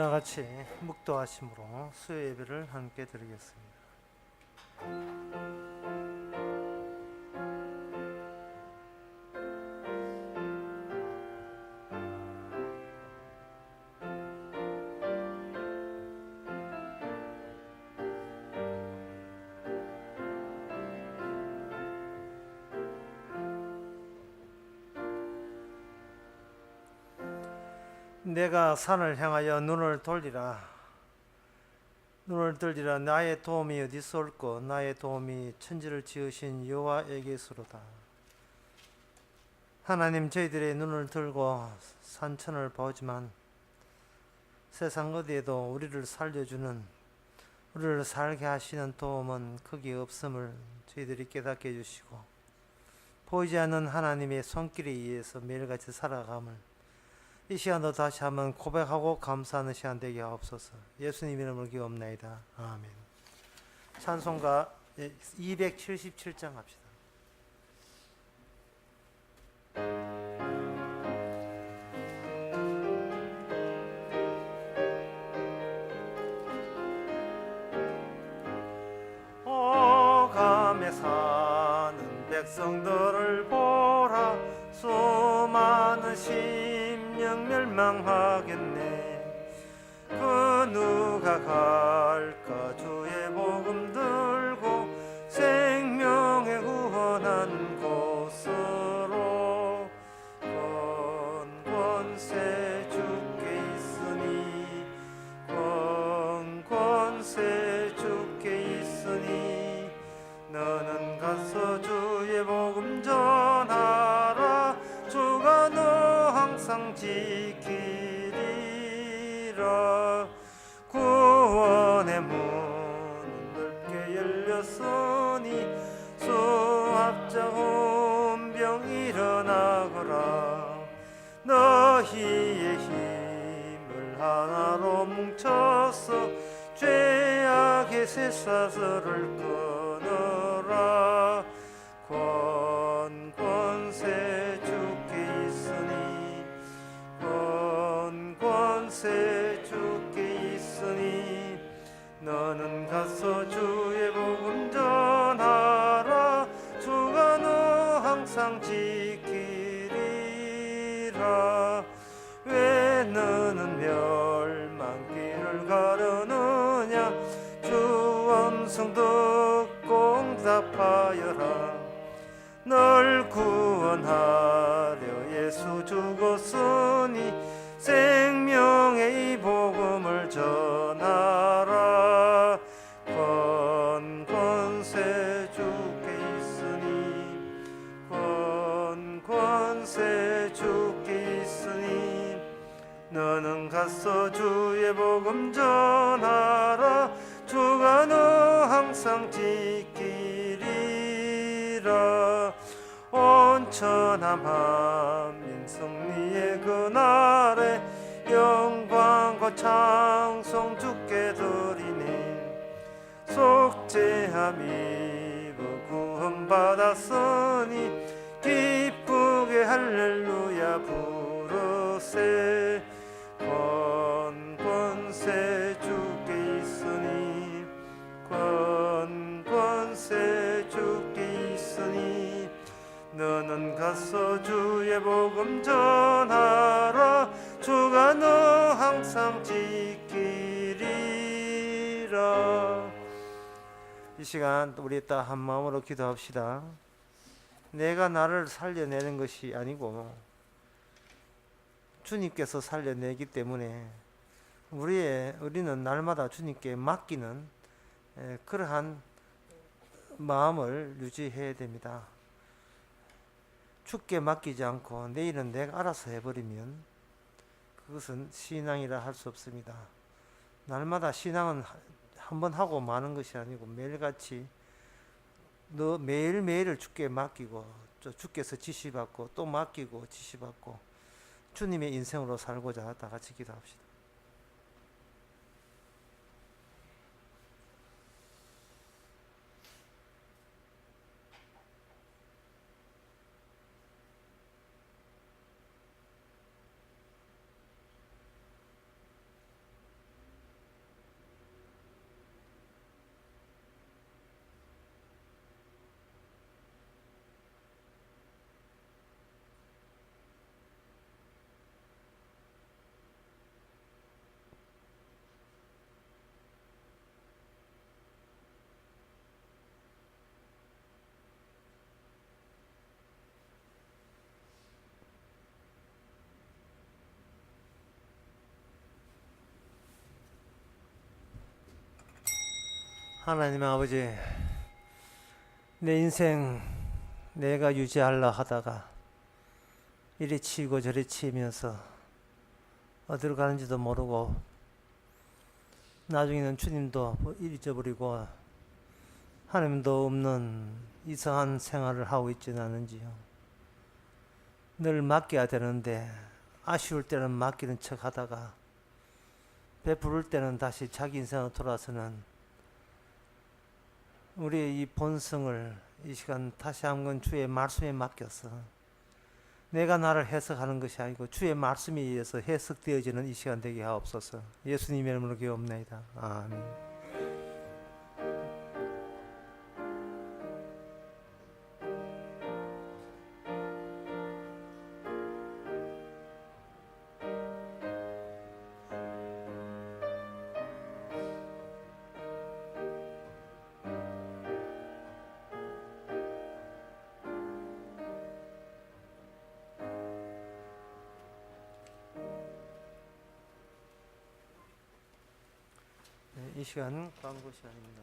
다 같이 묵도하심으로 수요 예배를 함께 드리겠습니다. 내가 산을 향하여 눈을 돌리라. 눈을 들리라. 나의 도움이 어디서 올꼬? 나의 도움이 천지를 지으신 여호와에게서로다. 하나님, 저희들의 눈을 들고 산천을 보지만 세상 어디에도 우리를 살려주는, 우리를 살게 하시는 도움은 거기에 없음을 저희들이 깨닫게 해주시고, 보이지 않는 하나님의 손길에 의해서 매일같이 살아감을 이 시간도 다시 한번 고백하고 감사하는 시간 되게 하옵소서. 예수님 이름으로 기도합나이다. 아멘. 찬송가 277장 합시다. 오감에 사는 백성들을 보라. 수많은 심령 멸망하겠네. 그 누가 갈까? 주의 복음 들고 생명의 구원한 곳으로. 권세 주께 있으니, 권세 주께 있으니, 너는 가서 주의 복음 전하라. 주가 너 항상 지키리라. 구원의 문은 넓게 열렸으니, 수합자 혼병 일어나거라. 너희의 힘을 하나로 뭉쳐서 죄악의 쇠사슬을 끊어라. 권세 주께 있으니, 권세 주께 있으니, 너는 가서 주의 복음 전하라. 주가 너 항상 지키리라. 왜 너는 멸망길을 가려느냐? 주 음성 듣고 응답하여라. 널 구원하려 예수 죽었으니, 생명의 이 복음을 전하라. 권세 주께 있으니, 권세 주께 있으니, 너는 가서 주의 복음 전하라. 주가 너 항상 지키리라. 온천한 만민 승리의 그날에 영광과 찬송 주께 드리네. 속죄함 입어 구원받았으니, 기쁘게 할렐루야 부르세. 권세 주께 있으니, 권세 주께 있으니, 너는 가서 주의 복음 전하라. 주가 너 항상 지키리라. 이 시간 우리 다 한 마음으로 기도합시다. 내가 나를 살려내는 것이 아니고 주님께서 살려내기 때문에 우리는 날마다 주님께 맡기는 그러한 마음을 유지해야 됩니다. 주께 맡기지 않고 내일은 내가 알아서 해버리면 그것은 신앙이라 할 수 없습니다. 날마다 신앙은 한번 하고 마는 것이 아니고 매일같이 너 매일매일을 주께 맡기고, 주께서 지시받고 또 맡기고 지시받고 주님의 인생으로 살고자 다 같이 기도합시다. 하나님 아버지, 내 인생 내가 유지하려 하다가 이리 치고 저리 치면서 어디로 가는지도 모르고 나중에는 주님도 잊어버리고 하나님도 없는 이상한 생활을 하고 있지는 않은지요. 늘 맡겨야 되는데 아쉬울 때는 맡기는 척 하다가 베풀을 때는 다시 자기 인생으로 돌아서는 우리의 이 본성을 이 시간 다시 한번 주의 말씀에 맡겨서 내가 나를 해석하는 것이 아니고 주의 말씀에 의해서 해석되어지는 이 시간 되게 하옵소서. 예수님의 이름으로 기도옵나이다. 아멘. 이 시간 광고 시간입니다.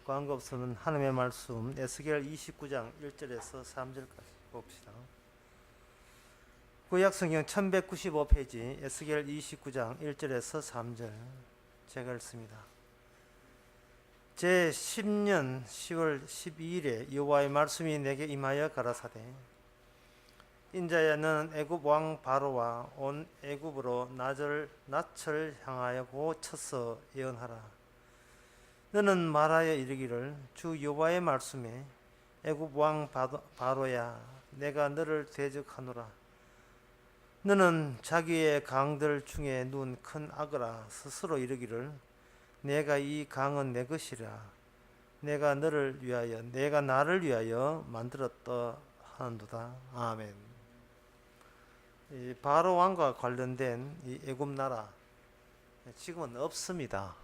광고 없으면 하나님의 말씀 에스겔 29장 1절에서 3절까지 봅시다. 구약성경 1195페이지 에스겔 29장 1절에서 3절 제가 읽습니다. 제 10년 10월 12일에 여호와의 말씀이 내게 임하여 가라사대 인자야 너는 애굽 왕 바로와 온 애굽으로 낯을 향하여 고쳐서 예언하라. 너는 말하여 이르기를 주 여호와의 말씀에 애굽 왕 바로야 내가 너를 대적하노라. 너는 자기의 강들 중에 누운 큰 악어라 스스로 이르기를 내가 이 강은 내 것이라 내가 나를 위하여 만들었다 하는도다. 아멘. 이 바로 왕과 관련된 이 애굽 나라 지금은 없습니다.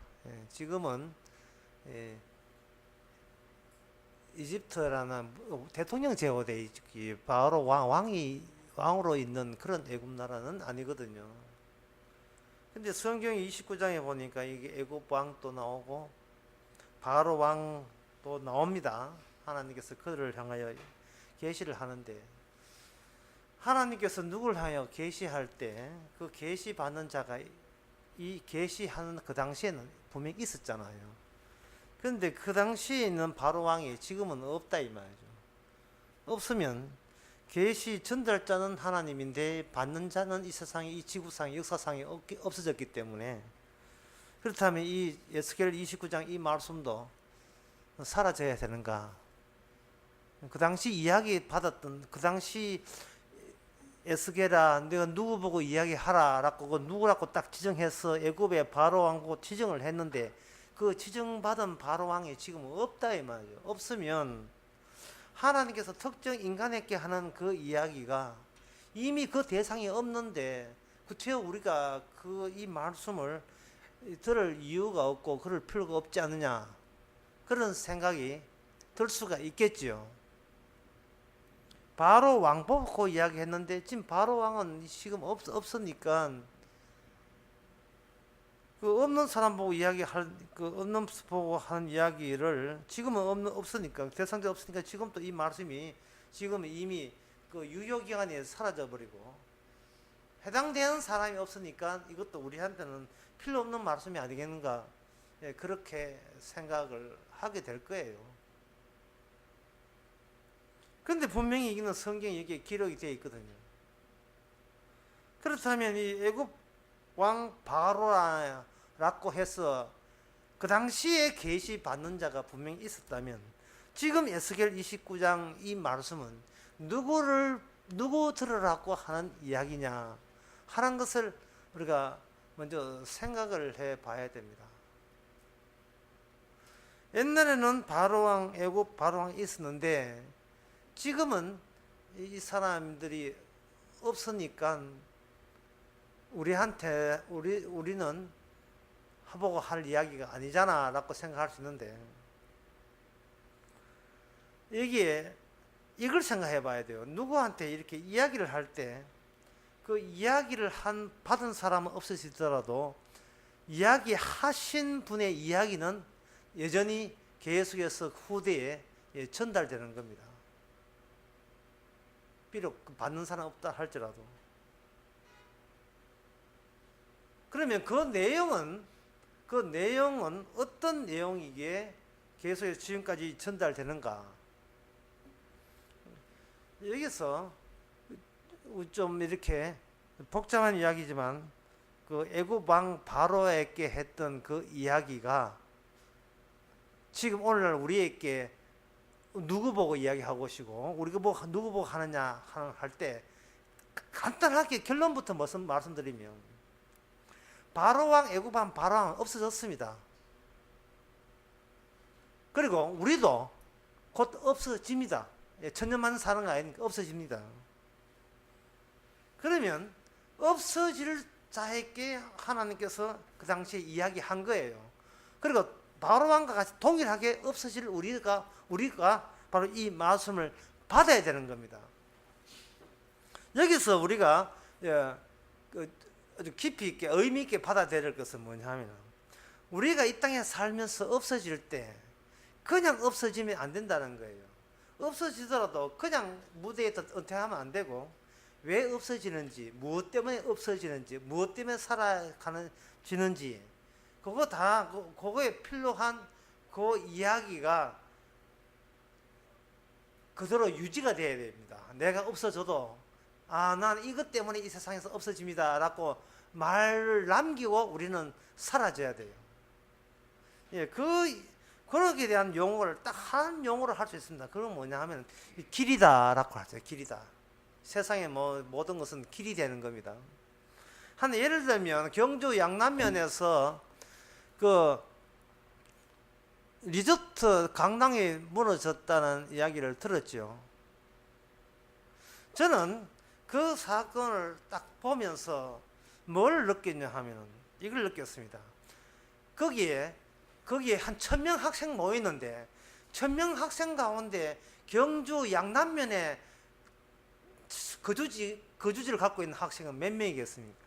지금은 이집트라는 대통령 제호대 바로 왕으로 있는 그런 애굽 나라는 아니거든요. 근데 성경 29장에 보니까 이게 애굽 왕도 나오고 바로 왕도 나옵니다. 하나님께서 그들을 향하여 계시를 하는데 하나님께서 누구를 향하여 계시할 때 그 계시 받는 자가 이 계시하는 그 당시에는 분명히 있었잖아요. 그런데 그 당시에 있는 바로 왕이 지금은 없다 이 말이죠. 없으면 계시 전달자는 하나님인데 받는 자는 이 세상에 이 지구상에 역사상에 없어졌기 때문에 그렇다면 이 에스겔 29장 이 말씀도 사라져야 되는가? 그 당시 이야기 받았던 그 당시 에스겔아 내가 누구 보고 이야기하라라고 그 누구라고 딱 지정해서 애굽의 바로 왕고 지정을 했는데 그 지정받은 바로 왕이 지금 없다 이 말이죠. 없으면 하나님께서 특정 인간에게 하는 그 이야기가 이미 그 대상이 없는데 구체로 우리가 그 이 말씀을 들을 이유가 없고 그럴 필요가 없지 않느냐 그런 생각이 들 수가 있겠지요. 바로 왕 보고 이야기했는데 지금 바로 왕은 지금 없으니까 그 없는 사람 보고 없는 보고 하는 이야기를 지금은 없으니까 대상자 없으니까 지금 또 이 말씀이 지금 이미 그 유효 기간이 사라져 버리고 해당되는 사람이 없으니까 이것도 우리한테는 필요 없는 말씀이 아니겠는가 그렇게 생각을 하게 될 거예요. 근데 분명히 이기는 성경에 여기에 기록이 되어 있거든요. 그렇다면 이 애굽 왕 바로라고 해서 그 당시에 계시 받는 자가 분명히 있었다면 지금 에스겔 29장 이 말씀은 누구 들으라고 하는 이야기냐 하는 것을 우리가 먼저 생각을 해 봐야 됩니다. 옛날에는 바로왕 애굽 바로왕이 있었는데 지금은 이 사람들이 없으니까 우리는 하보고 할 이야기가 아니잖아 라고 생각할 수 있는데 여기에 이걸 생각해 봐야 돼요. 누구한테 이렇게 이야기를 할 때 그 이야기를 받은 사람은 없으시더라도 이야기하신 분의 이야기는 여전히 계속해서 후대에 전달되는 겁니다. 비록 받는 사람 없다 할지라도. 그러면 그 내용은 어떤 내용이기에 계속해서 지금까지 전달되는가? 여기서 좀 이렇게 복잡한 이야기지만 그 애굽 왕 바로에게 했던 그 이야기가 지금 오늘날 우리에게 누구 보고 이야기하고 계시고 우리가 누구 보고 하느냐 할 때 간단하게 결론부터 말씀드리면 바로왕 애굽 왕 바로왕은 없어졌습니다. 그리고 우리도 곧 없어집니다. 천년만 사는 거 아니니까 없어집니다. 그러면 없어질 자에게 하나님께서 그 당시에 이야기한 거예요. 그리고 바로왕과 같이 동일하게 없어질 우리가 바로 이 말씀을 받아야 되는 겁니다. 여기서 우리가 아주 깊이 있게 의미 있게 받아들일 것은 뭐냐면 우리가 이 땅에 살면서 없어질 때 그냥 없어지면 안 된다는 거예요. 없어지더라도 그냥 무대에서 은퇴하면 안 되고 왜 없어지는지, 무엇 때문에 없어지는지, 무엇 때문에 살아가는지 그거 다 그거에 필요한 그 이야기가 그대로 유지가 돼야 됩니다. 내가 없어져도 난 이것 때문에 이 세상에서 없어집니다 라고 말을 남기고 우리는 사라져야 돼요. 그러기에 대한 용어를 딱 한 용어를 할 수 있습니다. 그건 뭐냐 하면 길이다라고 하죠. 길이다. 세상의 모든 것은 길이 되는 겁니다. 한 예를 들면 경주 양남면에서 그 리조트 강당이 무너졌다는 이야기를 들었죠. 저는 그 사건을 딱 보면서 뭘 느꼈냐 하면 이걸 느꼈습니다. 거기에 한 1000명 학생 모이는데 1000명 학생 가운데 경주 양남면에 거주지를 갖고 있는 학생은 몇 명이겠습니까?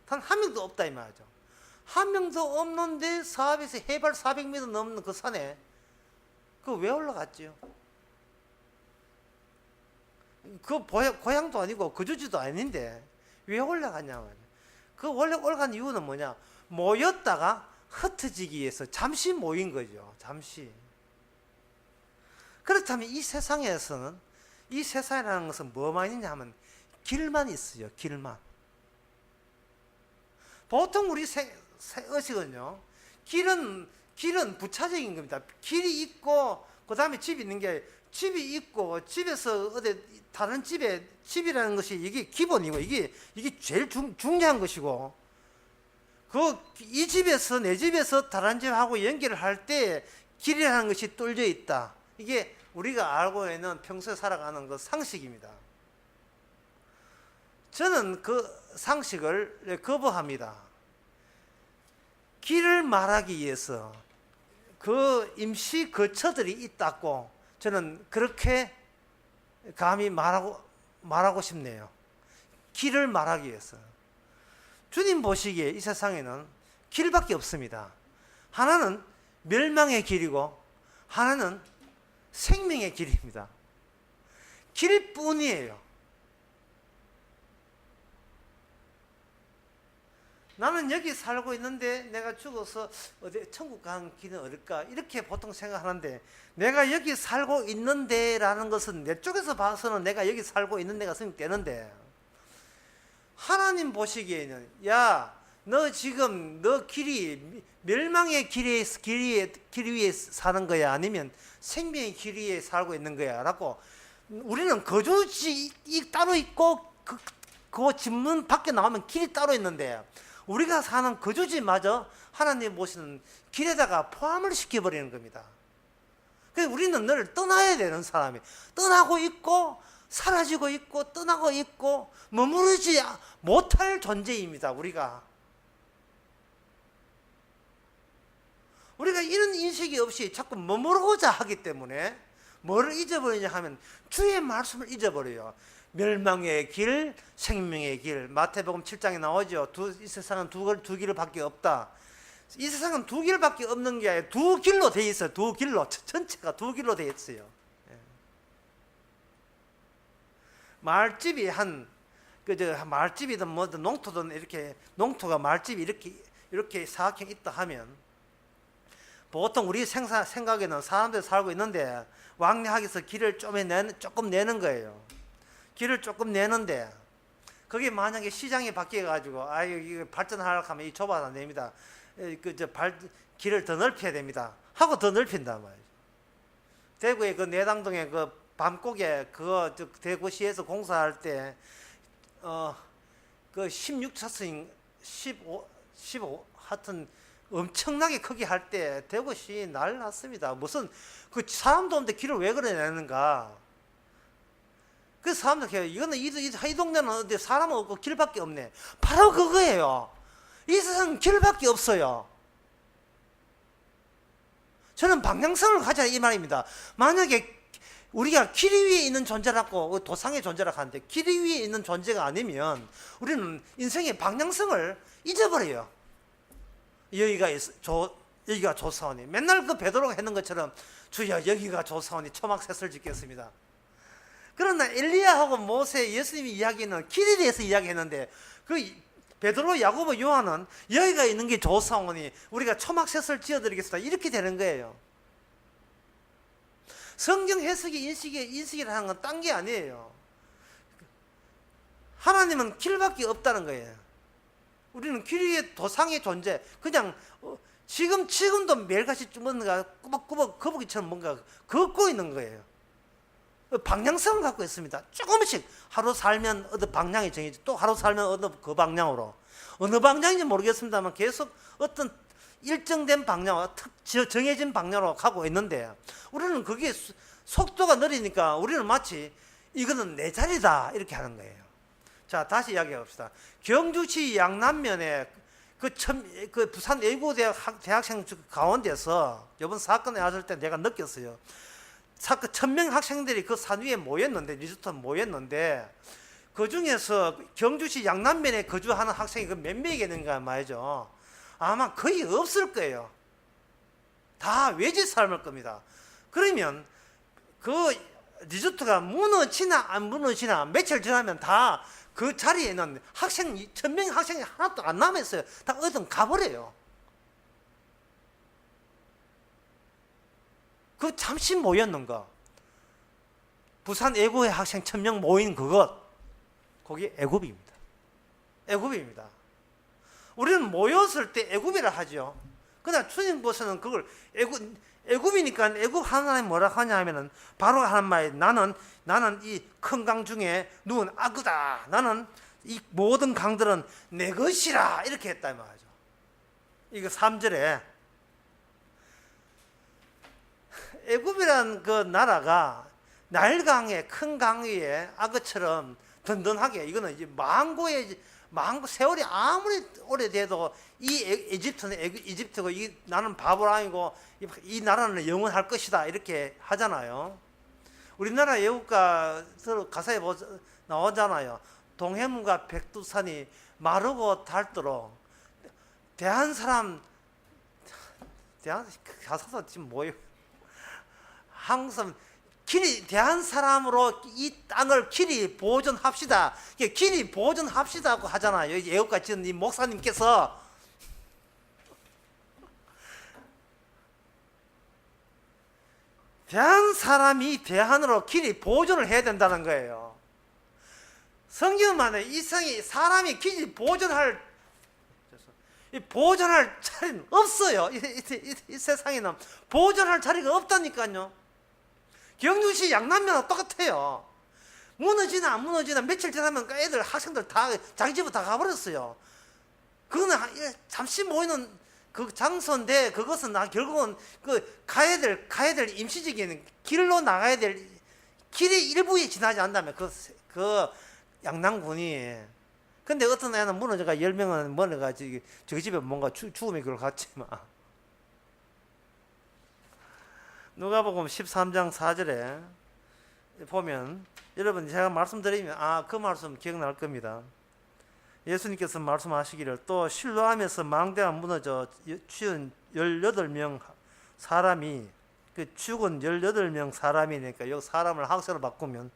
단 한 명도 없다 이 말이죠. 한 명도 없는데 사업에서 해발 400m 넘는 그 산에 그 왜 올라갔지요? 그 고향도 아니고 거주지도 아닌데 왜 올라갔냐 말이야. 그 원래 올라간 이유는 뭐냐? 모였다가 흩어지기 위해서 잠시 모인 거죠. 잠시. 그렇다면 이 세상에서는 이 세상이라는 것은 뭐만 있냐 하면 길만 있어요. 길만. 보통 우리 의식은요. 길은 부차적인 겁니다. 길이 있고 그 다음에 집이 있는 게 집이 있고 집에서 어디 다른 집이라는 것이 이게 기본이고 이게 제일 중요한 것이고 이 집에서 내 집에서 다른 집하고 연결을 할 때 길이라는 것이 뚫려 있다. 이게 우리가 알고 있는 평소에 살아가는 그 상식입니다. 저는 그 상식을 거부합니다. 길을 말하기 위해서 그 임시 거처들이 있다고 저는 그렇게 감히 말하고 싶네요. 길을 말하기 위해서. 주님 보시기에 이 세상에는 길밖에 없습니다. 하나는 멸망의 길이고 하나는 생명의 길입니다. 길뿐이에요. 나는 여기 살고 있는데 내가 죽어서 어디 천국 가는 길은 어딜까? 이렇게 보통 생각하는데 내가 여기 살고 있는데 라는 것은 내 쪽에서 봐서는 내가 여기 살고 있는 데가 생각되는데 하나님 보시기에는 너 지금 너 길이 멸망의 길 위에 사는 거야? 아니면 생명의 길 위에 살고 있는 거야? 라고 우리는 거주지 따로 있고 그 집문 밖에 나오면 길이 따로 있는데 우리가 사는 거주지마저 하나님 보시는 길에다가 포함을 시켜버리는 겁니다. 그래서 우리는 늘 떠나야 되는 사람이 떠나고 있고 사라지고 있고 떠나고 있고 머무르지 못할 존재입니다. 우리가 이런 인식이 없이 자꾸 머무르고자 하기 때문에 뭐를 잊어버리냐 하면 주의 말씀을 잊어버려요. 멸망의 길, 생명의 길. 마태복음 7장에 나오죠. 이 세상은 두 길밖에 없다. 이 세상은 두 길밖에 없는 게 아니라 두 길로 돼 있어요. 두 길로. 전체가 두 길로 돼 있어요. 말집이 말집이든 뭐든 농토든 이렇게 농토가 말집이 이렇게 사각형 있다 하면 보통 우리 생각에는 사람들이 살고 있는데 왕래하게서 길을 조금 내는 거예요. 길을 조금 내는데 그게 만약에 시장이 바뀌어가지고 이거 발전하려고 하면 이 좁아서 안 됩니다. 길을 더 넓혀야 됩니다. 하고 더 넓힌단 말이죠. 대구의 그 내당동에 그 밤고개 대구시에서 공사할 때 그 16차선 15 하여튼 엄청나게 크게 할 때 대구시 난리 났습니다. 무슨 그 사람도 없는데 길을 왜 그래 내는가? 그 사람들 이거는 이 동네는 어디 사람 없고 길밖에 없네. 바로 그거예요. 이 세상은 길밖에 없어요. 저는 방향성을 가자 이 말입니다. 만약에 우리가 길 위에 있는 존재라고 도상의 조상의 하는데 길 위에 있는 존재가 아니면 우리는 인생의 방향성을 잊어버려요. 여기가 조사원이 맨날 그 베드로가 했는 것처럼 주여 여기가 조사원이 초막셋을 짓겠습니다. 그러나 엘리야하고 모세 예수님이 이야기는 길에 대해서 이야기했는데 그 베드로 야고보 요한은 여기가 있는 게 조사원이 우리가 초막셋을 지어드리겠습니다 이렇게 되는 거예요. 성경 해석이 인식이라는 건 딴 게 아니에요. 하나님은 길밖에 없다는 거예요. 우리는 길 위에 도상의 존재, 그냥 지금도 매일같이 뭔가 꾸벅꾸벅 거북이처럼 뭔가 걷고 있는 거예요. 방향성을 갖고 있습니다. 조금씩 하루 살면 어느 방향이 정해져, 또 하루 살면 어느 그 방향으로, 어느 방향인지 모르겠습니다만 계속 어떤 일정된 방향으로 정해진 방향으로 가고 있는데 우리는 그게 속도가 느리니까 우리는 마치 이거는 내 자리다 이렇게 하는 거예요. 자, 다시 이야기해 봅시다. 경주시 양남면에 그 부산 예고대학 대학생 가운데서 이번 사건에 왔을 때 내가 느꼈어요. 1000명 학생들이 그 산 위에 모였는데, 리조트 모였는데 그 중에서 경주시 양남면에 거주하는 학생이 그 몇 명이겠는가 말이죠. 아마 거의 없을 거예요. 다 외지 사람일 겁니다. 그러면 그 리조트가 무너지나 안 무너지나 며칠 지나면 다 그 자리에 있는 1000명 학생이 하나도 안 남았어요. 다 어딘 가버려요. 그 잠시 모였는 거, 부산 애국의 학생 1000명 모인 거기 애국입니다. 애국입니다. 우리는 모였을 때 애국이라 하죠. 그러나 주님께서는 그걸 애국이니까 애국 하나님 뭐라 하냐 하면은 바로 하는 말이 나는 이 큰 강 중에 누운 아그다. 나는 이 모든 강들은 내 것이라 이렇게 했다 말이죠. 이거 3절에 애굽이란 그 나라가 나일강의 큰 강 위에 악어처럼 든든하게, 이거는 이제 세월이 아무리 오래돼도 이 이집트는 이집트고 나는 바벨론이고 이 나라는 영원할 것이다 이렇게 하잖아요. 우리나라 애국가 가사에 나오잖아요. 동해문과 백두산이 마르고 닳도록 가사도 지금 뭐예요? 항상 대한 사람으로 이 땅을 길이 보존합시다. 길이 보존합시다고 하잖아요. 애국가 지은 이 목사님께서 대한 사람이 대한으로 길이 보존을 해야 된다는 거예요. 성경만에 사람이 길이 보존할 자리는 없어요. 이 세상에는 보존할 자리가 없다니까요. 경주시 양남면하고 똑같아요. 무너지나 안 무너지나 며칠 지나면 학생들 다 자기 집으로 다 가버렸어요. 그거는 잠시 모이는 그 장소인데 그것은 결국은 가야 될 임시적인 길로 나가야 될 길의 일부에 지나지 않다면 그 양남군이. 근데 어떤 애는 무너져가 10명은 무너져가 저기 집에 뭔가 죽음의 길을 갔지만, 누가복음 13장 4절에 보면 여러분 제가 말씀드리면 그 말씀 기억날 겁니다. 예수님께서 말씀하시기를 또 실로암에서 망대가 무너져 죽은 18명 사람이 죽은 18명 사람이니까 여기 사람을 학생으로 바꾸면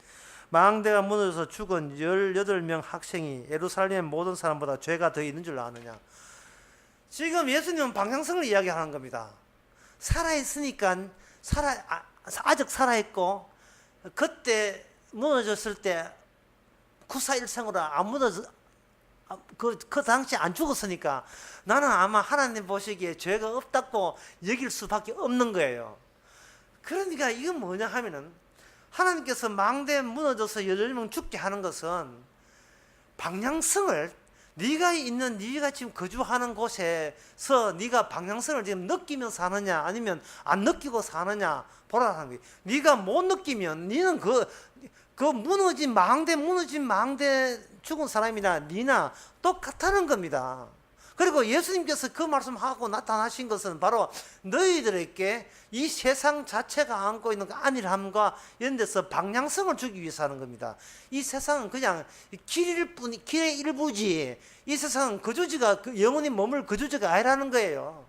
망대가 무너져서 죽은 18명 학생이 예루살렘 모든 사람보다 죄가 더 있는 줄 아느냐. 지금 예수님은 방향성을 이야기하는 겁니다. 살아있으니까 아직 살아있고 그때 무너졌을 때 구사일생으로 안 무너져 그 당시 안 죽었으니까 나는 아마 하나님 보시기에 죄가 없다고 여길 수밖에 없는 거예요. 그러니까 이건 뭐냐 하면은 하나님께서 망대에 무너져서 18명 죽게 하는 것은 방향성을 네가 지금 거주하는 곳에서 네가 방향성을 지금 느끼면서 사느냐 아니면 안 느끼고 사느냐 보라는 거예요. 네가 못 느끼면 너는 그 무너진 망대 죽은 사람이나 니나 똑같다는 겁니다. 그리고 예수님께서 그 말씀하고 나타나신 것은 바로 너희들에게 이 세상 자체가 안고 있는 그 안일함과 이런 데서 방향성을 주기 위해서 하는 겁니다. 이 세상은 그냥 길의 일부지, 이 세상은 거주지가 영원히 머물 거주지가 아니라는 거예요.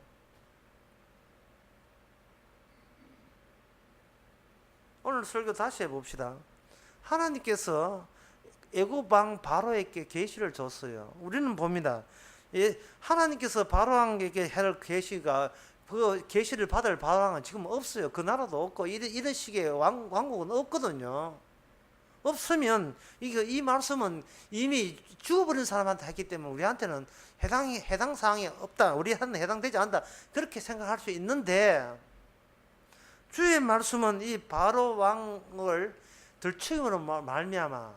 오늘 설교 다시 해봅시다. 하나님께서 애굽 왕 바로에게 계시를 줬어요. 우리는 봅니다. 하나님께서 바로왕에게 할 계시가 그 계시를 받을 바로왕은 지금 없어요. 그 나라도 없고 이런 식의 왕국은 없거든요. 없으면 이 말씀은 이미 죽어버린 사람한테 했기 때문에 우리한테는 해당 사항이 없다. 우리한테는 해당되지 않는다. 그렇게 생각할 수 있는데 주의 말씀은 이 바로 왕을 들추임으로 말미암아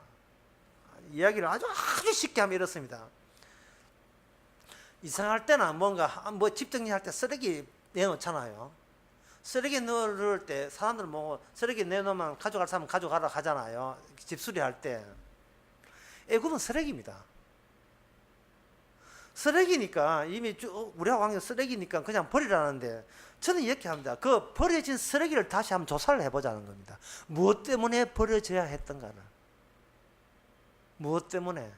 이야기를 아주 쉽게 하면 이렇습니다. 이상할 때나 뭔가 집 정리할 때 쓰레기 내놓잖아요. 쓰레기 넣을 때 사람들은 쓰레기 내놓으면 가져갈 사람은 가져가라 하잖아요. 집 수리할 때. 애굽은 쓰레기입니다. 쓰레기니까 이미 우리하고 관계 쓰레기니까 그냥 버리라는데 저는 이렇게 합니다. 그 버려진 쓰레기를 다시 한번 조사를 해보자는 겁니다. 무엇 때문에 버려져야 했던가를. 무엇 때문에.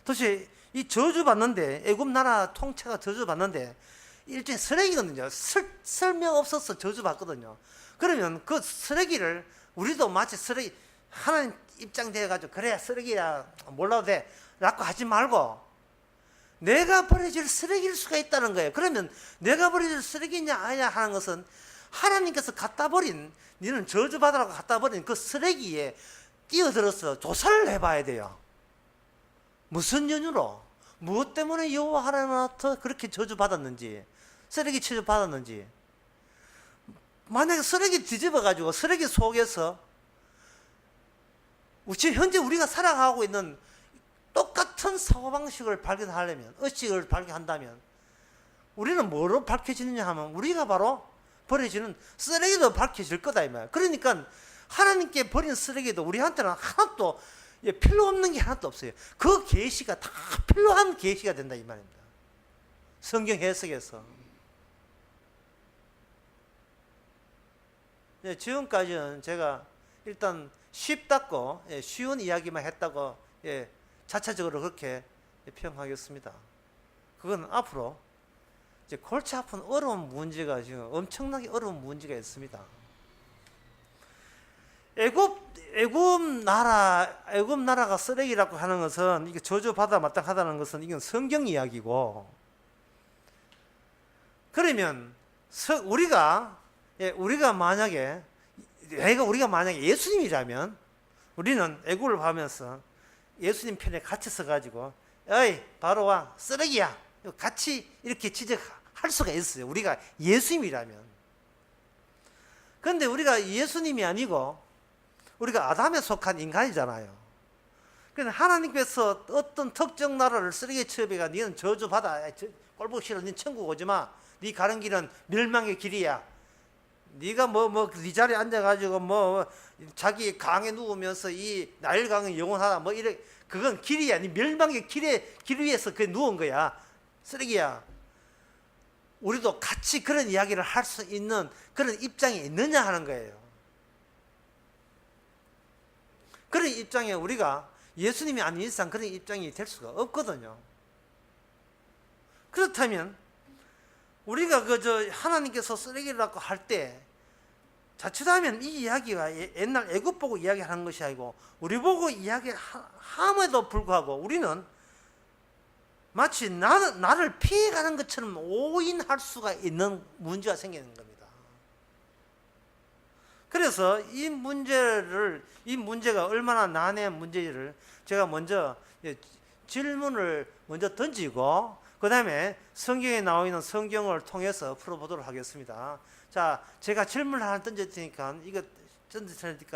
도대체 이 저주받는데 애굽 나라 통째가 저주받는데 일종의 쓰레기거든요. 설명 없어서 저주받거든요. 그러면 그 쓰레기를 우리도 마치 쓰레기 하나님 입장 돼가지고 그래 쓰레기야 몰라도 돼 라고 하지 말고 내가 버려질 쓰레기일 수가 있다는 거예요. 그러면 내가 버려질 쓰레기냐 아니냐 하는 것은 하나님께서 갖다 버린 너는 저주받으라고 갖다 버린 그 쓰레기에 뛰어들어서 조사를 해봐야 돼요. 무슨 연유로 무엇 때문에 여호와 하나님한테 그렇게 저주받았는지 쓰레기 취급받았는지. 만약에 쓰레기 뒤집어가지고 쓰레기 속에서 지금 현재 우리가 살아가고 있는 똑같은 사고방식을 발견하려면 의식을 발견한다면 우리는 뭐로 밝혀지느냐 하면 우리가 바로 버려지는 쓰레기도 밝혀질 거다 이 말이야. 그러니까 하나님께 버린 쓰레기도 우리한테는 하나도 필요 없는 게 하나도 없어요. 그 계시가 다 필요한 계시가 된다 이 말입니다. 성경 해석에서. 지금까지는 제가 일단 쉽다고 쉬운 이야기만 했다고 자체적으로 그렇게 평하겠습니다. 그건 앞으로 이제 골치 아픈 어려운 문제가 지금 엄청나게 어려운 문제가 있습니다. 애굽 나라가 쓰레기라고 하는 것은 이게 저주받아 마땅하다는 것은 이건 성경 이야기고, 그러면 우리가 만약에 예수님이라면 우리는 애굽을 보면서 예수님 편에 같이 서가지고 어이 바로 와 쓰레기야 같이 이렇게 지적할 수가 있어요. 우리가 예수님이라면. 그런데 우리가 예수님이 아니고 우리가 아담에 속한 인간이잖아요. 그런데 하나님께서 어떤 특정 나라를 쓰레기 취급해가 너는 저주받아 꼴보기 싫어 너 천국 오지마 네 가는 길은 멸망의 길이야. 네가 네 자리에 앉아가지고 자기 강에 누우면서 이 나일강은 영원하다 이래 그건 길이야. 네 멸망의 길 위에서 그게 누운 거야. 쓰레기야. 우리도 같이 그런 이야기를 할 수 있는 그런 입장이 있느냐 하는 거예요. 그런 입장에 우리가 예수님이 아닌 이상 그런 입장이 될 수가 없거든요. 그렇다면 우리가 하나님께서 쓰레기라고 할 때 자칫하면 이 이야기가 옛날 애굽 보고 이야기하는 것이 아니고 우리 보고 이야기함에도 불구하고 우리는 마치 나를 피해가는 것처럼 오인할 수가 있는 문제가 생기는 겁니다. 그래서 이 문제가 얼마나 난해한 문제를 제가 먼저 질문을 먼저 던지고 그 다음에 성경에 나와 있는 성경을 통해서 풀어보도록 하겠습니다. 자, 제가 질문을 하나 던질 테니까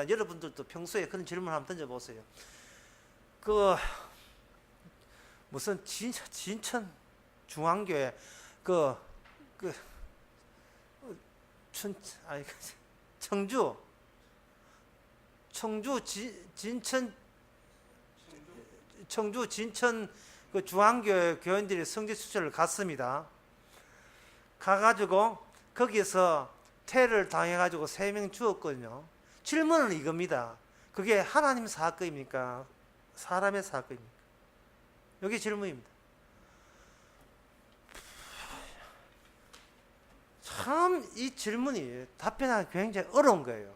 여러분들도 평소에 그런 질문을 한번 던져보세요. 무슨 진천 중앙교회 청주 진천 그 중앙교회 교인들이 성지 수련을 갔습니다. 가가지고 거기서 퇴를 당해가지고 3명 죽었거든요. 질문은 이겁니다. 그게 하나님 사건입니까? 사람의 사건입니까? 이게 질문입니다. 참 이 질문이 답변하기 굉장히 어려운 거예요.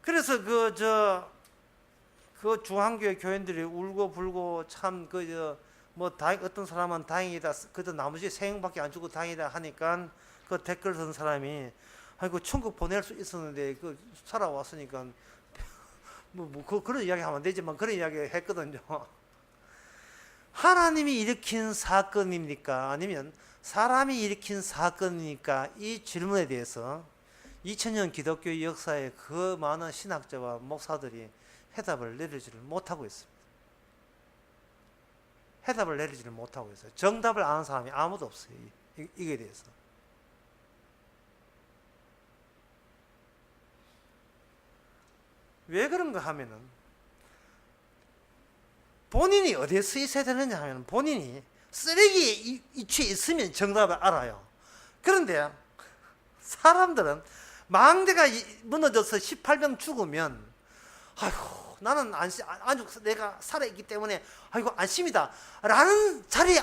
그래서 그 중앙교회 교인들이 울고 불고 참 어떤 사람은 다행이다. 그래도 나머지 3명밖에 안 죽고 다행이다 하니까 그 댓글 쓴 사람이 아이고 천국 보낼 수 있었는데 살아왔으니까 그런 이야기 하면 안 되지만 그런 이야기 했거든요. 하나님이 일으킨 사건입니까? 아니면 사람이 일으킨 사건입니까? 이 질문에 대해서 2000년 기독교 역사의 그 많은 신학자와 목사들이 해답을 내리지를 못하고 있습니다. 해답을 내리지를 못하고 있어요. 정답을 아는 사람이 아무도 없어요. 이게 대해서. 왜 그런가 하면은 본인이 어디에 서 있어야 되느냐 하면 본인이 쓰레기에 위치해 있으면 정답을 알아요. 그런데 사람들은 망대가 무너져서 18명 죽으면 아이고 나는 아주 내가 살아있기 때문에 아이고 안심이다 라는 자리에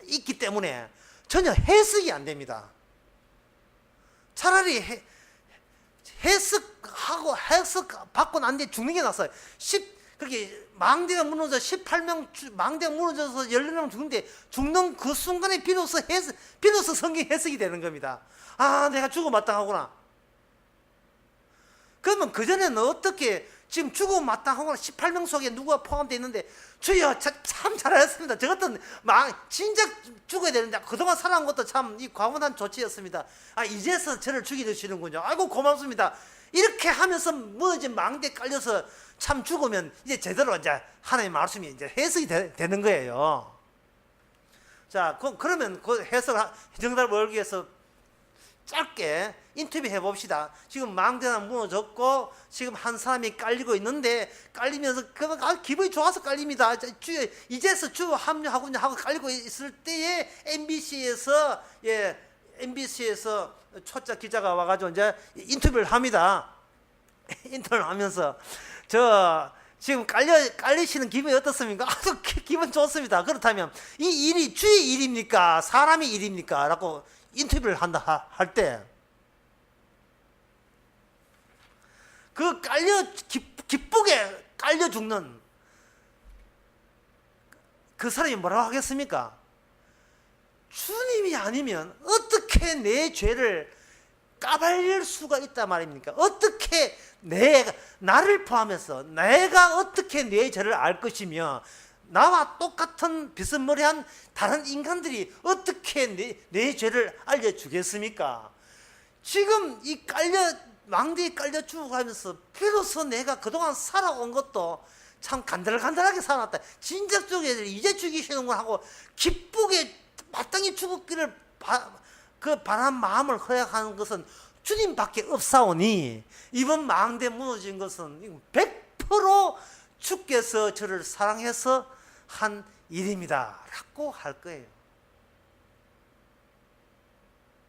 있기 때문에 전혀 해석이 안 됩니다. 차라리 해석 받고 난 뒤에 죽는 게 낫어요. 그렇게 망대가 무너져 18명 망대가 무너져서 14명 죽는데 죽는 그 순간에 비로소 성경 해석이 되는 겁니다. 아 내가 죽어 마땅하구나. 그러면 그전에는 어떻게 지금 죽어 마땅하구나 18명 속에 누가 포함되어 있는데 주여 참 잘하셨습니다. 저 같은 진짜 죽어야 되는데 그동안 살아온 것도 참 이 과분한 조치였습니다. 아 이제서 저를 죽이시는군요. 아이고 고맙습니다. 이렇게 하면서 무너진 망대에 깔려서 참 죽으면 이제 제대로 이제 하나님의 말씀이 이제 해석이 되는 거예요. 자, 그러면 그 정답을 얻기 위해서 짧게 인터뷰 해봅시다. 지금 망대는 무너졌고 지금 한 사람이 깔리고 있는데 깔리면서 기분이 좋아서 깔립니다. 이제서 주 합류하고 하고 깔리고 있을 때에 MBC에서 초짜 기자가 와가지고 이제 인터뷰를 합니다. 인터뷰를 하면서 지금 깔리시는 기분이 어떻습니까? 아주 기분 좋습니다. 그렇다면 이 일이 주의 일입니까? 사람의 일입니까? 라고 인터뷰를 할 때 그 기쁘게 깔려 죽는 그 사람이 뭐라고 하겠습니까? 주님이 아니면 어떻게 내 죄를 까발릴 수가 있단 말입니까? 어떻게 나를 포함해서 내가 어떻게 내 죄를 알 것이며 나와 똑같은 비스무리한 다른 인간들이 어떻게 내 죄를 알려주겠습니까? 지금 망대에 깔려 죽어가면서 비로소 내가 그동안 살아온 것도 참 간들간들하게 살았다. 진작 죽여야 이제 죽이시는구나 하고 기쁘게 마땅히 죽었기를 바란 마음을 허약하는 것은 주님밖에 없사오니 이번 망대 무너진 것은 100% 주께서 저를 사랑해서 한 일입니다 라고 할 거예요.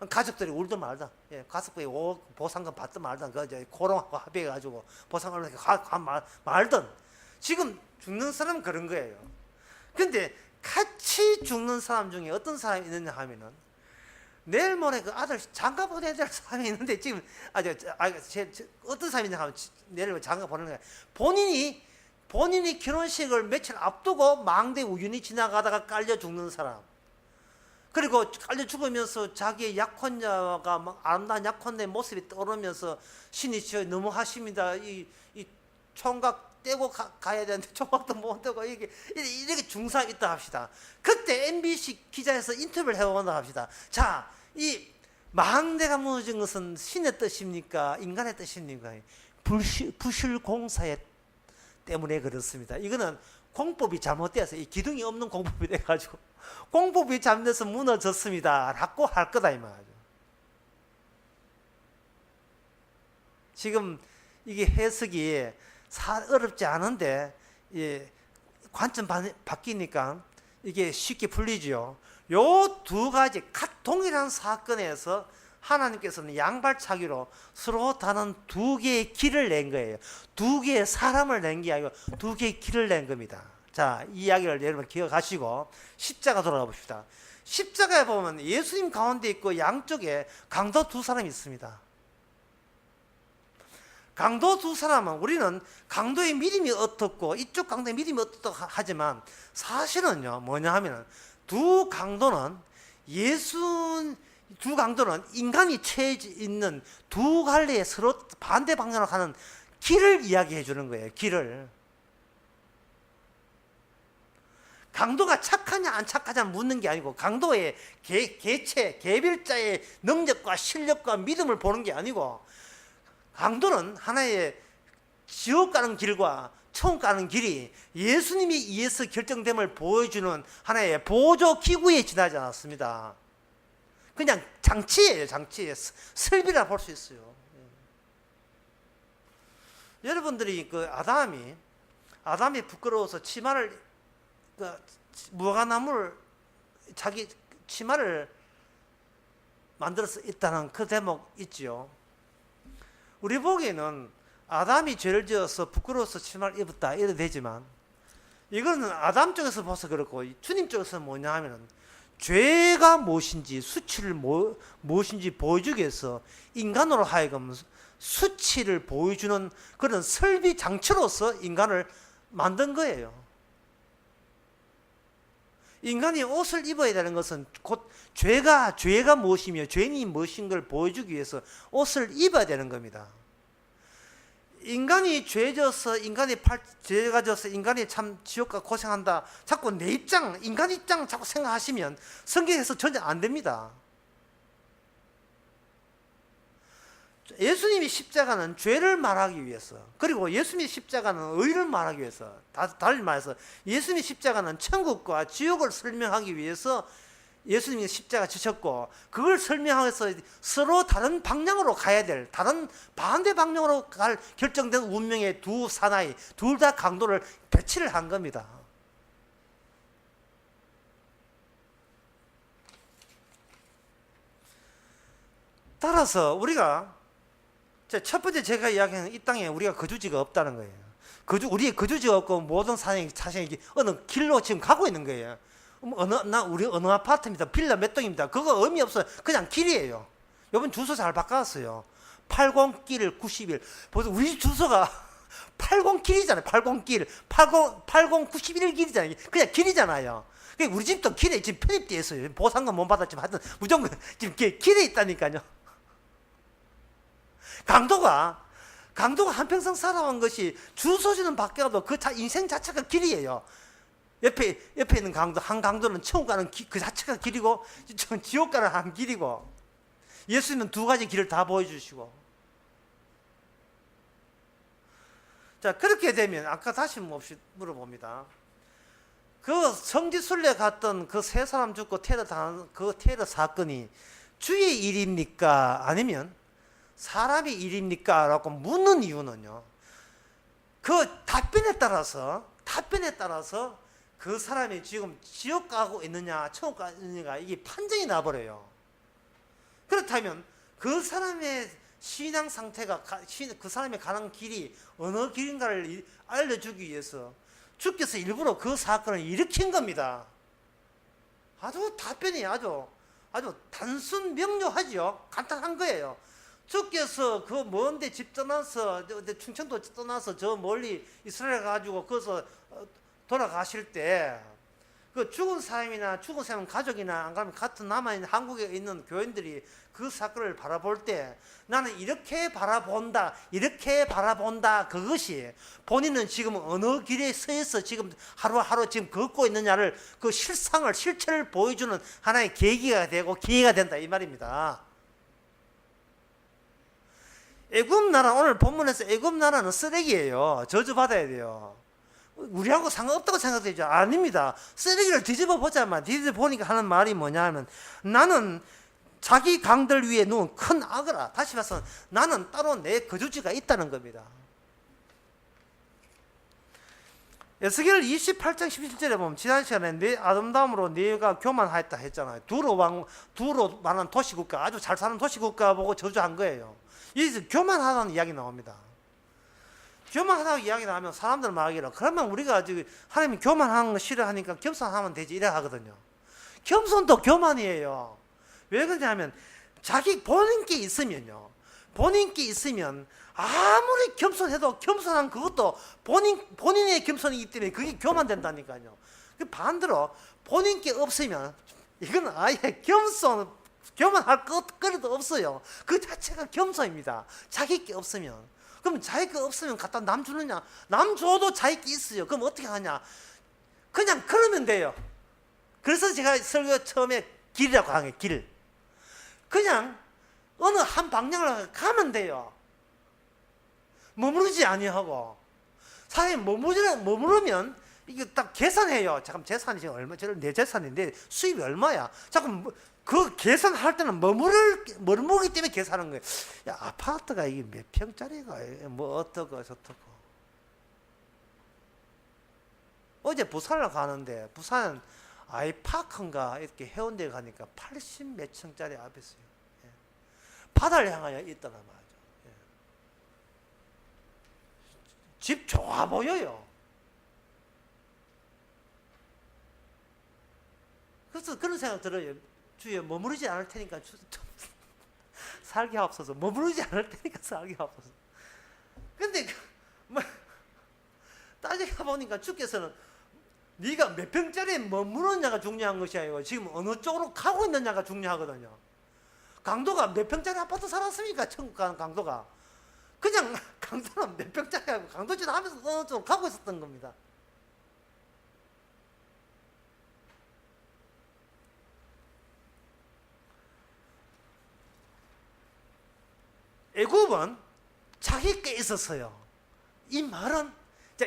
가족들이 울든 말든, 예, 가족들이 보상금 받든 말든, 그 이제 코로나하고 합의해가지고 보상을 말든, 지금 죽는 사람은 그런 거예요. 근데 같이 죽는 사람 중에 어떤 사람이 있느냐 하면은, 내일 모레 그 아들 장가 보내야 될 사람이 있는데, 지금 어떤 사람이냐 하면, 내일 모레 장가 보내는 거예요. 본인이 결혼식을 며칠 앞두고 망대 우연히 지나가다가 깔려 죽는 사람, 그리고 깔려 죽으면서 자기의 약혼자가 막 아름다운 약혼자의 모습이 떠오르면서, 신이 지어 너무 하십니다, 이 총각 떼고 가야 되는데 총각도 못 떼고, 이렇게 중상이 있다 합시다. 그때 MBC 기자에서 인터뷰를 해본다 합시다. 자, 이 망대가 무너진 것은 신의 뜻입니까, 인간의 뜻입니까? 부실공사의 때문에 그렇습니다. 이거는 공법이 잘못되어서, 이 기둥이 없는 공법이 돼가지고 공법이 잘못돼서 무너졌습니다 라고 할 거다 이 말이죠. 지금 이게 해석이 어렵지 않은데, 관점 바뀌니까 이게 쉽게 풀리죠. 요 두 가지 동일한 사건에서 하나님께서는 양발차기로 서로 다른 두 개의 길을 낸 거예요. 두 개의 사람을 낸 게 아니고 두 개의 길을 낸 겁니다. 자, 이 이야기를 여러분 기억하시고 십자가 돌아가 봅시다. 십자가에 보면 예수님 가운데 있고 양쪽에 강도 두 사람이 있습니다. 강도 두 사람은, 우리는 강도의 믿음이 어떻고 이쪽 강도의 믿음이 어떻고 하지만, 사실은요 뭐냐 하면은 두 강도는 인간이 처해 있는 두 갈래의 서로 반대 방향으로 가는 길을 이야기해 주는 거예요. 길을. 강도가 착하냐 안 착하냐 묻는 게 아니고, 강도의 개별자의 능력과 실력과 믿음을 보는 게 아니고, 강도는 하나의 지옥 가는 길과 천국 가는 길이 예수님이 의해서 결정됨을 보여주는 하나의 보조 기구에 지나지 않았습니다. 그냥 장치예요, 장치. 설비라 볼 수 있어요. 여러분들이 아담이 부끄러워서 치마를, 무화과나무를, 자기 치마를 만들어서 있다는 그 대목 있지요. 우리 보기에는 아담이 죄를 지어서 부끄러워서 치마를 입었다 이래도 되지만, 이거는 아담 쪽에서 봐서 그렇고 주님 쪽에서는 뭐냐 하면은, 죄가 무엇인지, 수치를 무엇인지 보여주기 위해서 인간으로 하여금 수치를 보여주는 그런 설비 장치로서 인간을 만든 거예요. 인간이 옷을 입어야 되는 것은 곧 죄가 무엇이며 죄인이 무엇인 걸 보여주기 위해서 옷을 입어야 되는 겁니다. 인간이 죄져서, 죄가 져서 인간이 참 지옥과 고생한다, 자꾸 내 입장, 인간 입장 자꾸 생각하시면 성경에서 전혀 안 됩니다. 예수님이 십자가는 죄를 말하기 위해서, 그리고 예수님이 십자가는 의를 말하기 위해서, 달리 말해서 예수님이 십자가는 천국과 지옥을 설명하기 위해서 예수님이 십자가 지셨고, 그걸 설명해서 서로 다른 방향으로 가야 될, 다른 반대 방향으로 갈 결정된 운명의 두 사나이, 둘 다 강도를 배치를 한 겁니다. 따라서 우리가 첫 번째 제가 이야기하는, 이 땅에 우리가 거주지가 없다는 거예요. 우리의 거주지가 없고 모든 사람이 어느 길로 지금 가고 있는 거예요. 우리 어느 아파트입니다, 빌라 몇 동입니다, 그거 의미 없어요. 그냥 길이에요. 이번 주소 잘 바꿨어요. 80길 91. 보세요, 우리 주소가 80길이잖아요. 80길 91길이잖아요. 그냥 길이잖아요. 우리 집도 길에 지금 편입되어 있어요. 보상금 못 받았지만 하여튼 무조건 지금 길에 있다니까요. 강도가 한평생 살아온 것이 주소지는 바뀌어도 그 인생 자체가 길이에요. 옆에 있는 한 강도는 천국 가는 그 자체가 길이고, 지옥 가는 한 길이고, 예수님은 두 가지 길을 다 보여주시고. 자, 그렇게 되면 아까 다시 물어봅니다. 그 성지순례 갔던 그 세 사람 죽고 테러 사건이 주의 일입니까, 아니면 사람의 일입니까? 라고 묻는 이유는요, 그 답변에 따라서 그 사람이 지금 지옥 가고 있느냐 천국 가고 있느냐 이게 판정이 나버려요. 그렇다면 그 사람의 신앙 상태가 그 사람이 가는 길이 어느 길인가를 알려주기 위해서 주께서 일부러 그 사건을 일으킨 겁니다. 아주 답변이 아주 단순 명료하죠. 간단한 거예요. 주께서 그 먼데 집 떠나서 충청도 떠나서 저 멀리 이스라엘 가지고 거기서 돌아가실 때 그 죽은 사람 가족이나 안 가면 같은 남아있는 한국에 있는 교인들이 그 사건을 바라볼 때 나는 이렇게 바라본다 그것이 본인은 지금 어느 길에 서서 지금 하루하루 지금 걷고 있느냐를 그 실체를 보여주는 하나의 계기가 되고 기회가 된다 이 말입니다. 애굽 나라, 오늘 본문에서 애굽 나라는 쓰레기예요. 저주받아야 돼요. 우리하고 상관없다고 생각되죠? 아닙니다. 쓰레기를 뒤집어 보자만 뒤집어 보니까 하는 말이 뭐냐 하면 나는 자기 강들 위에 누운 큰 악어라. 다시 말해서 나는 따로 내 거주지가 있다는 겁니다. 에스겔 28장 17절에 보면 지난 시간에 내 아름다움으로 네가 교만하였다 했잖아요. 두로 많은 도시국가, 아주 잘 사는 도시국가 보고 저주한 거예요. 여기서 교만하다는 이야기 나옵니다. 교만하다고 이야기 나오면 사람들 말하기로 그러면 우리가 지금 하나님이 교만하는 거 싫어하니까 겸손하면 되지 이래 하거든요. 겸손도 교만이에요. 왜 그러냐면 자기 본인께 있으면요. 본인께 있으면 아무리 겸손해도 겸손한 그것도 본인의 겸손이기 때문에 그게 교만된다니까요. 반대로 본인께 없으면 이건 아예 교만할 것거리도 없어요. 그 자체가 겸손입니다. 자기께 없으면. 그럼 자기께 없으면 갖다 남 주느냐? 남 줘도 자기께 있어요. 그럼 어떻게 하냐? 그냥 그러면 돼요. 그래서 제가 설교 처음에 길이라고 하는 게 길. 그냥 어느 한 방향으로 가면 돼요. 머무르지 아니하고. 사람이 머무르면 이게 딱 계산해요. 잠깐 재산이 지금 얼마? 내 재산인데 수입이 얼마야? 잠깐 그 계산할 때는 머무르기 때문에 계산하는 거예요. 야, 아파트가 이게 몇 평짜리가 뭐 어떻고 저떻고. 어제 부산을 가는데 부산 아이파크인가 이렇게 해운대 가니까 80 몇 층짜리 앞에 있어요. 예. 바다를 향하여 있더라 말이죠. 예. 집 좋아 보여요. 그래서 그런 생각 들어요. 주여 머무르지 않을 테니까 살게 하옵소서. 머무르지 않을 테니까 살게 하옵소서. 근데 따지가 보니까 주께서는 네가 몇 평짜리에 머무르느냐가 중요한 것이 아니고 지금 어느 쪽으로 가고 있느냐가 중요하거든요. 강도가 몇 평짜리 아파트 살았습니까? 천국 가는 강도가. 그냥 강도는 몇 평짜리 하고 강도짓 하면서 어느 쪽으로 가고 있었던 겁니다. 애굽은 자기께 있었어요. 이 말은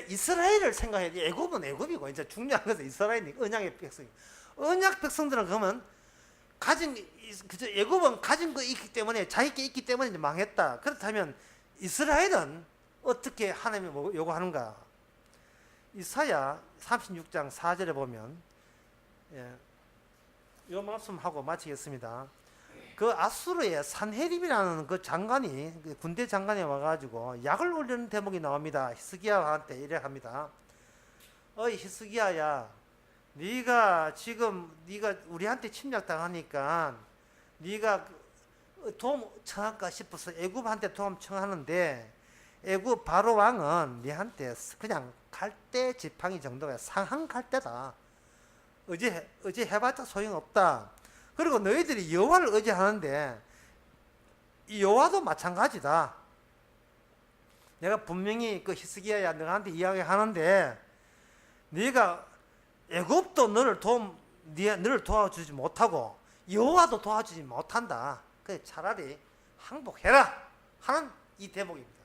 이스라엘을 생각해야 돼. 애굽은 애굽이고 이제 중요한 것은 이스라엘이 언약의 백성. 언약 백성들은 그러면 애굽은 가진 거 있기 때문에 자기께 있기 때문에 이제 망했다. 그렇다면 이스라엘은 어떻게 하나님이 요구하는가? 이사야 36장 4절에 보면 이 말씀하고 마치겠습니다. 그 아수르의 산헤립이라는 그 장관이 군대 장관이 와가지고 약을 올리는 대목이 나옵니다. 히스기야한테 이래 합니다. 어이 히스기야야, 네가 우리한테 침략당하니까 네가 도움 청할까 싶어서 애굽한테 도움 청하는데 애굽 바로 왕은 네한테 그냥 갈대 지팡이 정도가 상한 갈대다. 의지해봤자 소용없다. 그리고 너희들이 여호와를 의지하는데 이 여호와도 마찬가지다. 내가 분명히 그 히스기야야 너한테 이야기하는데 네가 애굽도 너를 도와주지 못하고 여호와도 도와주지 못한다. 그래 차라리 항복해라 하는 이 대목입니다.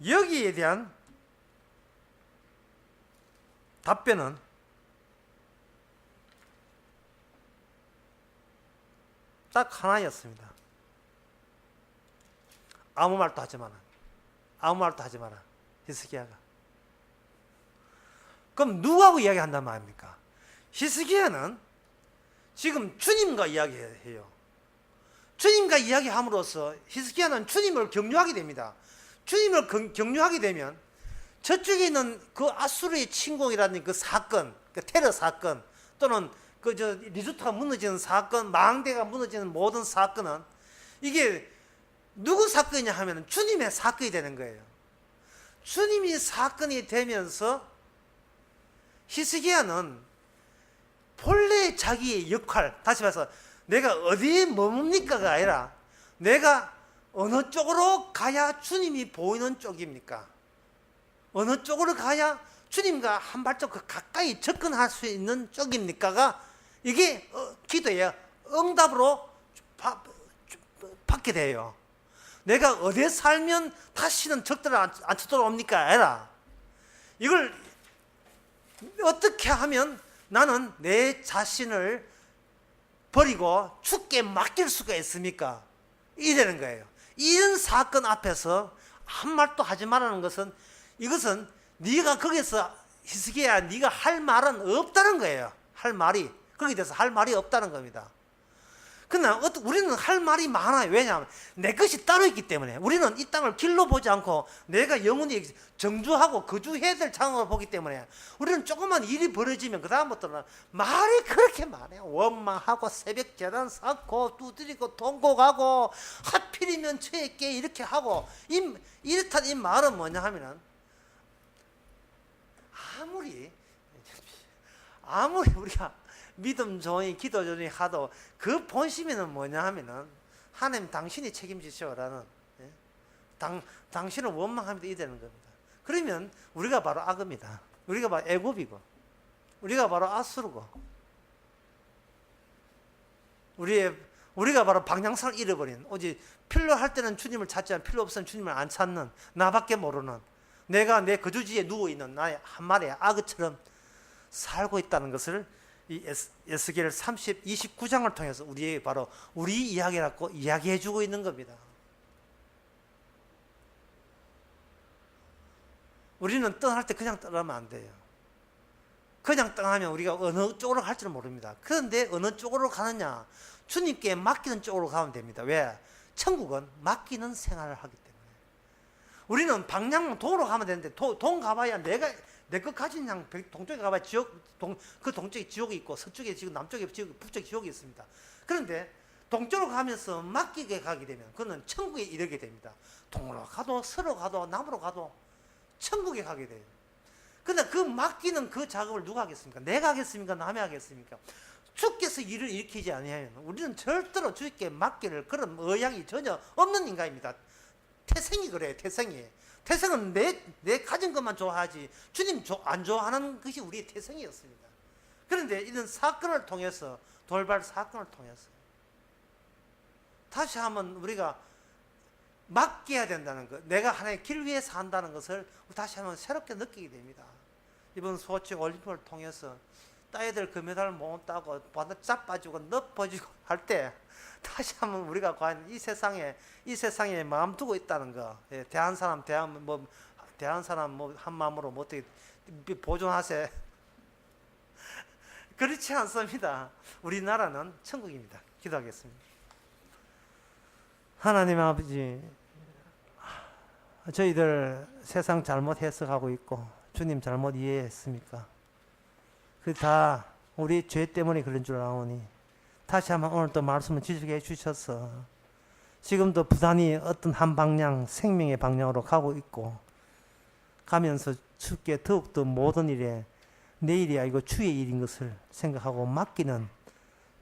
여기에 대한 답변은 딱 하나였습니다. 아무 말도 하지 마라. 히스기야가. 그럼 누구하고 이야기한단 말입니까? 히스기야는 지금 주님과 이야기해요. 주님과 이야기함으로써 히스기야는 주님을 경유하게 됩니다. 주님을 경유하게 되면 저쪽에 있는 그 아수르의 침공이라는 그 사건, 그 테러 사건, 또는 리조트가 무너지는 사건, 망대가 무너지는 모든 사건은 이게 누구 사건이냐 하면 주님의 사건이 되는 거예요. 주님이 사건이 되면서 히스기야는 본래 자기의 역할, 다시 말해서 내가 어디에 머뭅니까가 아니라 내가 어느 쪽으로 가야 주님이 보이는 쪽입니까? 어느 쪽으로 가야 주님과 한 발짝 가까이 접근할 수 있는 쪽입니까가 이게 기도의 응답으로 받게 돼요. 내가 어디에 살면 다시는 적들을 안 쳐들어옵니까? 아니라 이걸 어떻게 하면 나는 내 자신을 버리고 주께 맡길 수가 있습니까? 이러는 거예요. 이런 사건 앞에서 한 말도 하지 말라는 것은 이것은 네가 거기서 히스기야 네가 할 말은 없다는 거예요. 할 말이 거기에 대해서 할 말이 없다는 겁니다. 그러나 우리는 할 말이 많아요. 왜냐하면 내 것이 따로 있기 때문에 우리는 이 땅을 길로 보지 않고 내가 영원히 정주하고 거주해야 될 장을 보기 때문에 우리는 조그만 일이 벌어지면 그 다음부터는 말이 그렇게 많아요. 원망하고 새벽 계단 쌓고 두드리고 동고 가고 하필이면 저에게 이렇게 하고 이렇단 이 말은 뭐냐 하면은 아무리 우리가 믿음 조언이 기도 조언이 하도 그 본심에는 뭐냐 하면은 하나님 당신이 책임지시오라는 당신을 원망하면서 이 되는 겁니다. 그러면 우리가 바로 악입니다. 우리가 바로 애굽이고 우리가 바로 아수르고 우리가 바로 방향성을 잃어버린 오직 필요할 때는 주님을 찾지만 필요 없으면 주님을 안 찾는 나밖에 모르는 내가 내 거주지에 누워있는 나의 한 마리의 악어처럼 살고 있다는 것을 이 에스겔 29장을 통해서 우리에게 바로 우리 이야기라고 이야기해 주고 있는 겁니다. 우리는 떠날 때 그냥 떠나면 안 돼요. 그냥 떠나면 우리가 어느 쪽으로 갈지는 모릅니다. 그런데 어느 쪽으로 가느냐? 주님께 맡기는 쪽으로 가면 됩니다. 왜? 천국은 맡기는 생활을 하기 때문에. 우리는 방향 동으로 가면 되는데 동 가봐야 내 것 가진 양 동쪽에 가봐야 그 동쪽에 지옥이 있고 서쪽에 지금 남쪽에 지옥, 북쪽에 지옥이 있습니다. 그런데 동쪽으로 가면서 맡기게 가게 되면 그는 천국에 이르게 됩니다. 동으로 가도 서로 가도 남으로 가도 천국에 가게 돼요. 그런데 그 맡기는 그 작업을 누가 하겠습니까? 내가 하겠습니까? 남이 하겠습니까? 주께서 일을 일으키지 아니하면 우리는 절대로 주께 맡기를 그런 의향이 전혀 없는 인간입니다. 태생이 그래요. 태생은 내 가진 것만 좋아하지 주님 안 좋아하는 것이 우리의 태생이었습니다. 그런데 이런 사건을 통해서 돌발 사건을 통해서 다시 한번 우리가 맡겨야 된다는 것, 내가 하나의 길 위에 산다는 것을 다시 한번 새롭게 느끼게 됩니다. 이번 소치 올림픽을 통해서 따야 될 금메달 못 따고 자빠지고 넓어지고 할 때 다시 한번 우리가 과연 이 세상에 마음 두고 있다는 거, 대한 사람 한 마음으로 뭐 어떻게 보존하세? 그렇지 않습니다. 우리나라는 천국입니다. 기도하겠습니다. 하나님 아버지, 저희들 세상 잘못 해석하고 있고 주님 잘못 이해했습니까? 그 다 우리 죄 때문에 그런 줄 아오니 다시 한번 오늘 또 말씀을 지적해 주셔서 지금도 부단히 어떤 한 방향, 생명의 방향으로 가고 있고 가면서 주께 더욱더 모든 일에 내일이 아니고 주의 일인 것을 생각하고 맡기는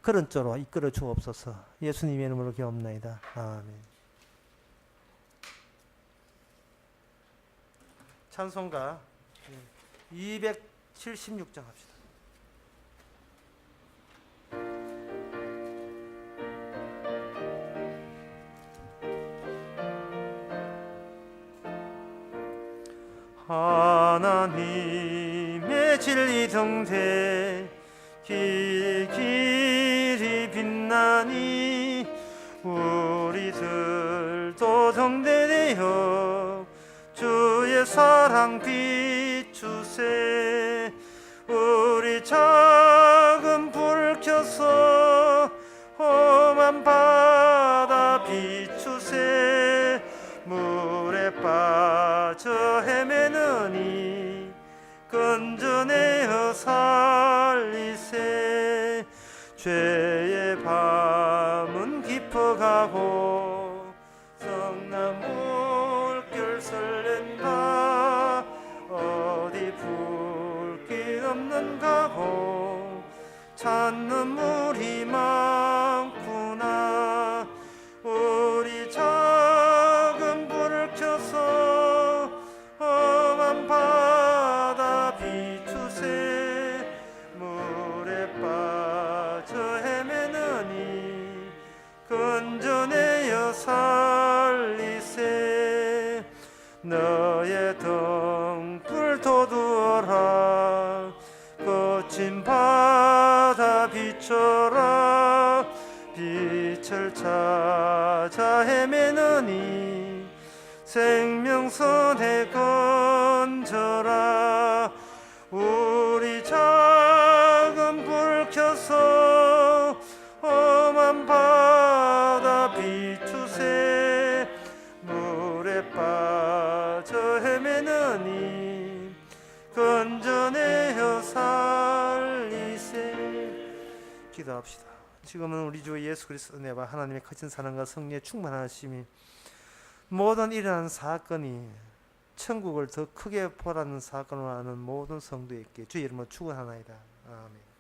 그런 쪽으로 이끌어 주옵소서. 예수님의 이름으로 기도합나이다. 아멘. 찬송가 276장 합시다. 하나님의 진리 등대 길이 빛나니 우리들도 등대되어 주의 사랑 비추세. 우리 작은 불 켜서 물에 빠져 헤매느니 건져내어 살리세. 죄의 밤은 깊어가고 성난 물결 설렌다. 어디 불길 없는 가고 찾는 물이 많구나. 우리 작은 불을 켜서 험한 바다 비추세. 물에 빠져 헤매느니 건져내어 살리세. 너의 등불 돋우어라. 거친 바다 비춰라. 빛을 찾아 헤매느니 생명선에 건져라. 우리 작은 불 켜서 험한 바다 비추세. 물에 빠져 헤매느니 건져내어 살리세. 기도합시다. 지금은 우리 주 예수 그리스도 은혜와 하나님의 크신 사랑과 성령의 충만하심이 모든 일어난 사건이 천국을 더 크게 보라는 사건을 아는 모든 성도에게 주의 이름으로 축원하나이다. 아멘.